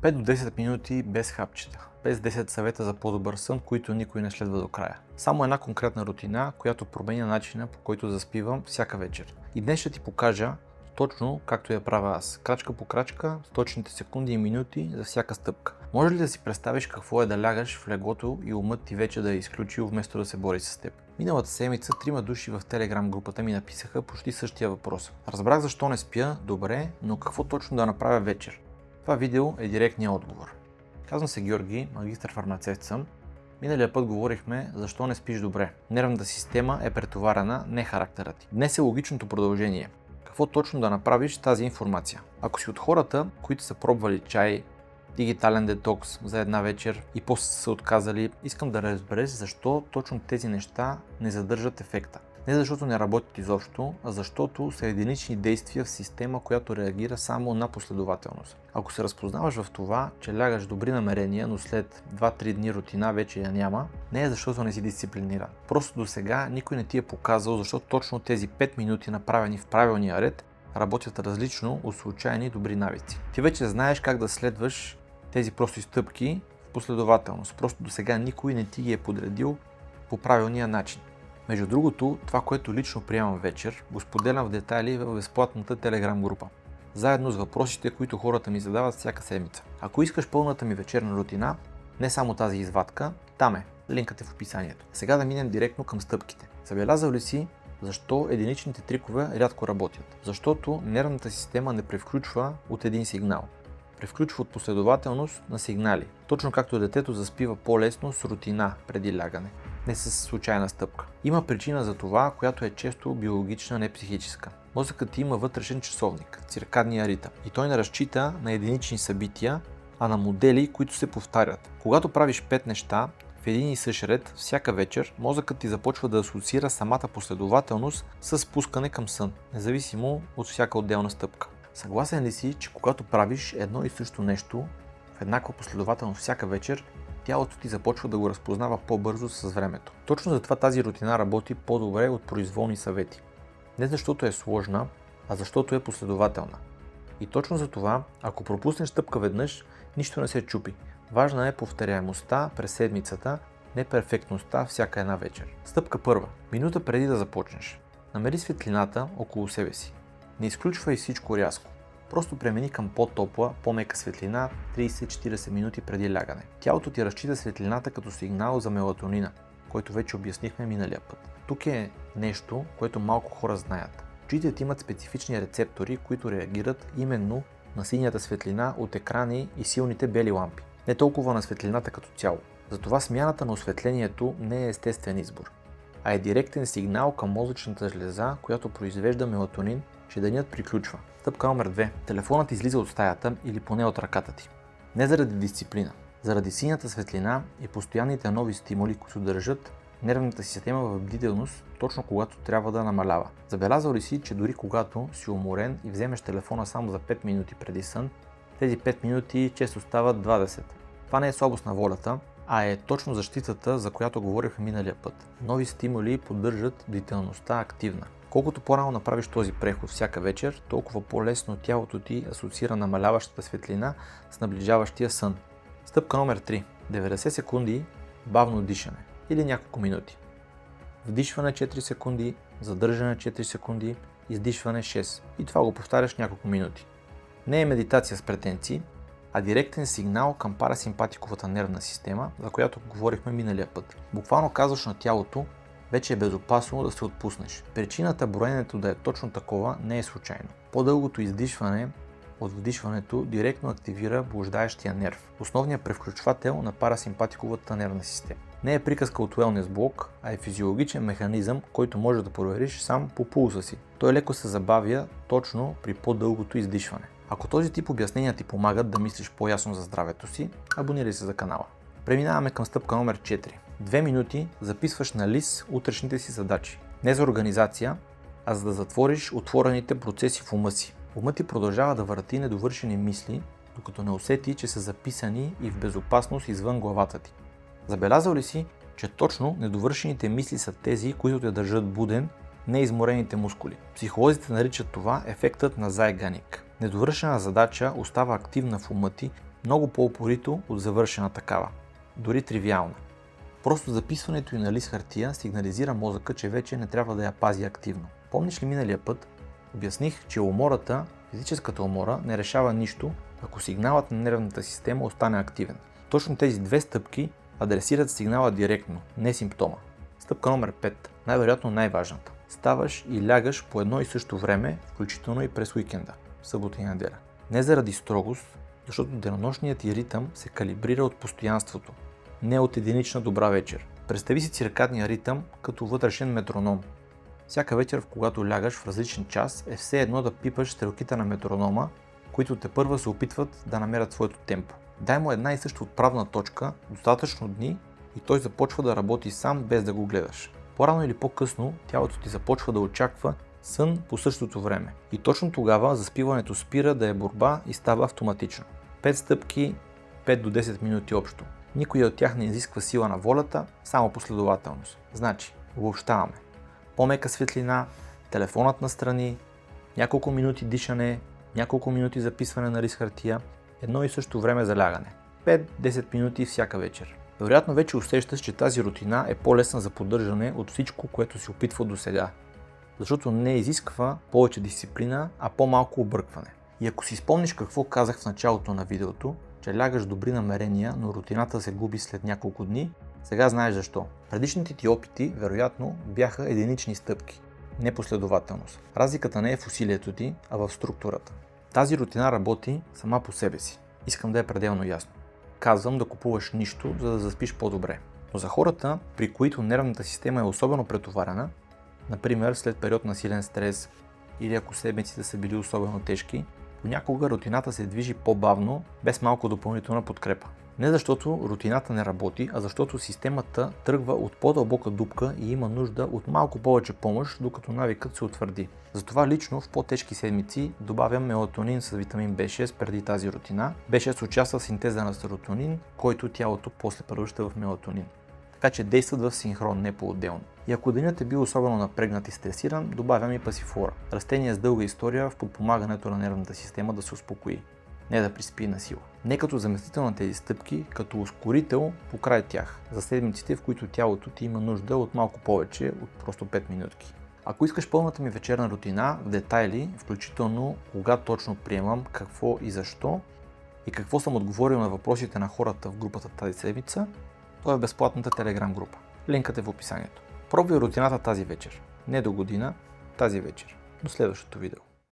5 до 10 минути без хапчета, без 10 съвета за по-добър сън, които никой не следва до края. Само една конкретна рутина, която променя начина, по който заспивам всяка вечер. И днес ще ти покажа точно както я правя аз, крачка по крачка, с точните секунди и минути за всяка стъпка. Може ли да си представиш какво е да лягаш в леглото и умът ти вече да е изключил, вместо да се бори с теб? Миналата седмица 3 души в Telegram групата ми написаха почти същия въпрос. Разбрах защо не спя добре, но какво точно да направя вечер? Това видео е директният отговор. Казвам се Георги, магистър-фармацевт съм. Миналия път говорихме защо не спиш добре. Нервната система е претоварена, не характерът ти. Днес е логичното продължение. Какво точно да направиш с тази информация? Ако си от хората, които са пробвали чай, дигитален детокс за една вечер и после са се отказали, искам да разбереш защо точно тези неща не задържат ефекта. Не защото не работят изобщо, а защото са единични действия в система, която реагира само на последователност. Ако се разпознаваш в това, че лягаш добри намерения, но след 2-3 дни рутина вече я няма, не е защото не си дисциплиниран. Просто до сега никой не ти е показал защо точно тези 5 минути, направени в правилния ред, работят различно от случайни добри навици. Ти вече знаеш как да следваш тези прости стъпки в последователност. Просто до сега никой не ти ги е подредил по правилния начин. Между другото, това, което лично приемам вечер, го споделям в детайли в безплатната Telegram група. Заедно с въпросите, които хората ми задават всяка седмица. Ако искаш пълната ми вечерна рутина, не само тази извадка, там е. Линкът е в описанието. Сега да минем директно към стъпките. Забелязал ли си защо единичните трикове рядко работят? Защото нервната система не превключва от един сигнал. Превключва от последователност на сигнали. Точно както детето заспива по-лесно с рутина преди лягане. Не с случайна стъпка. Има причина за това, която е често биологична, не психическа. Мозъкът ти има вътрешен часовник, циркадния ритъм. И той не разчита на единични събития, а на модели, които се повтарят. Когато правиш 5 неща в един и същ ред, всяка вечер, мозъкът ти започва да асоциира самата последователност с спускане към сън, независимо от всяка отделна стъпка. Съгласен ли си, че когато правиш едно и също нещо в еднаква последователност всяка вечер, тялото ти започва да го разпознава по-бързо с времето? Точно затова тази рутина работи по-добре от произволни съвети. Не защото е сложна, а защото е последователна. И точно за това, ако пропуснеш стъпка веднъж, нищо не се чупи. Важна е повторяемостта през седмицата, не перфектността всяка една вечер. Стъпка първа. Минута преди да започнеш. Намери светлината около себе си. Не изключвай всичко рязко. Просто премени към по-топла, по-мека светлина 30-40 минути преди лягане. Тялото ти разчита светлината като сигнал за мелатонина, който вече обяснихме миналия път. Тук е нещо, което малко хора знаят. Очите ти имат специфични рецептори, които реагират именно на синята светлина от екрани и силните бели лампи. Не толкова на светлината като цяло. Затова смяната на осветлението не е естествен избор, а е директен сигнал към мозъчната жлеза, която произвежда мелатонин, че денят приключва. Стъпка номер 2. Телефонът излиза от стаята или поне от ръката ти. Не заради дисциплина. Заради синята светлина и постоянните нови стимули, които държат нервната система в бдителност, точно когато трябва да намалява. Забелязал ли си, че дори когато си уморен и вземеш телефона само за 5 минути преди сън, тези 5 минути често стават 20. Това не е слабост на волята, а е точно защитата, за която говорихме миналия път. Нови стимули поддържат бдителността активна. Колкото по-рано направиш този преход всяка вечер, толкова по-лесно тялото ти асоциира намаляващата светлина с наближаващия сън. Стъпка номер 3. 90 секунди бавно дишане или няколко минути. Вдишване 4 секунди, задържане 4 секунди, издишване 6. И това го повтаряш няколко минути. Не е медитация с претенции, а директен сигнал към парасимпатиковата нервна система, за която говорихме миналия път. Буквално казваш на тялото, вече е безопасно да се отпуснеш. Причината броенето да е точно такова не е случайно. По-дългото издишване от вдишването директно активира блуждаещия нерв, основният превключвател на парасимпатиковата нервна система. Не е приказка от Wellness Blog, а е физиологичен механизъм, който може да провериш сам по пулса си. Той леко се забавя точно при по-дългото издишване. Ако този тип обяснения ти помагат да мислиш по-ясно за здравето си, абонирай се за канала. Преминаваме към стъпка номер 4. 2 минути записваш на лист утрешните си задачи. Не за организация, а за да затвориш отворените процеси в ума си. Умът ти продължава да върти недовършени мисли, докато не усети, че са записани и в безопасност извън главата ти. Забелязал ли си, че точно недовършените мисли са тези, които те държат буден, не изморените мускули? Психолозите наричат това ефектът на Zeigarnik. Недовършена задача остава активна в ума ти Много по-упорито от завършена такава, дори тривиална. Просто записването й на лист хартия сигнализира мозъка, че вече не трябва да я пази активно. Помниш ли миналия път? Обясних, че умората, физическата умора, не решава нищо, ако сигналът на нервната система остане активен. Точно тези две стъпки адресират сигнала директно, не симптома. Стъпка номер 5, най-вероятно най-важната. Ставаш и лягаш по едно и също време, включително и през уикенда, събота и неделя. Не заради строгост, защото денонощният ти ритъм се калибрира от постоянството, не от единична добра вечер. Представи си циркадния ритъм като вътрешен метроном. Всяка вечер, когато лягаш в различен час, е все едно да пипаш стрелките на метронома, които тепърва се опитват да намерят своето темпо. Дай му една и съща отправна точка, достатъчно дни и той започва да работи сам без да го гледаш. По-рано или по-късно тялото ти започва да очаква сън по същото време. И точно тогава заспиването спира да е борба и става автоматично. 5 стъпки, 5 до 10 минути общо. Никой от тях не изисква сила на волята, само последователност. Значи, обобщаваме. По-мека светлина, телефонът настрани, няколко минути дишане, няколко минути записване на лист хартия, едно и също време за лягане. 5-10 минути всяка вечер. Вероятно вече усещаш, че тази рутина е по-лесна за поддържане от всичко, което си опитвал досега. Защото не изисква повече дисциплина, а по-малко объркване. И ако си спомниш какво казах в началото на видеото, че лягаш добри намерения, но рутината се губи след няколко дни, сега знаеш защо. Предишните ти опити, вероятно, бяха единични стъпки, непоследователност. Разликата не е в усилието ти, а в структурата. Тази рутина работи сама по себе си. Искам да е пределно ясно. Казвам да купуваш нищо, за да заспиш по-добре. Но за хората, при които нервната система е особено претоварена, например след период на силен стрес или ако седмиците са били особено тежки, понякога рутината се движи по-бавно, без малко допълнителна подкрепа. Не защото рутината не работи, а защото системата тръгва от по-дълбока дупка и има нужда от малко повече помощ, докато навикът се утвърди. Затова лично в по-тежки седмици добавям мелатонин с витамин B6 преди тази рутина. B6 участва в синтеза на серотонин, който тялото после превръща в мелатонин. Така че действат в синхрон, не по-отделно. И ако денят е бил особено напрегнат и стресиран, добавям и пасифлора. Растение с дълга история в подпомагането на нервната система да се успокои, не да приспи на сила. Не като заместител на тези стъпки, като ускорител покрай тях, за седмиците, в които тялото ти има нужда от малко повече от просто 5 минутки. Ако искаш пълната ми вечерна рутина в детайли, включително кога точно приемам, какво и защо и какво съм отговорил на въпросите на хората в групата тази седмица, то е безплатната Telegram група. Линкът е в описанието. Пробвай рутината тази вечер. Не до година, тази вечер. До следващото видео.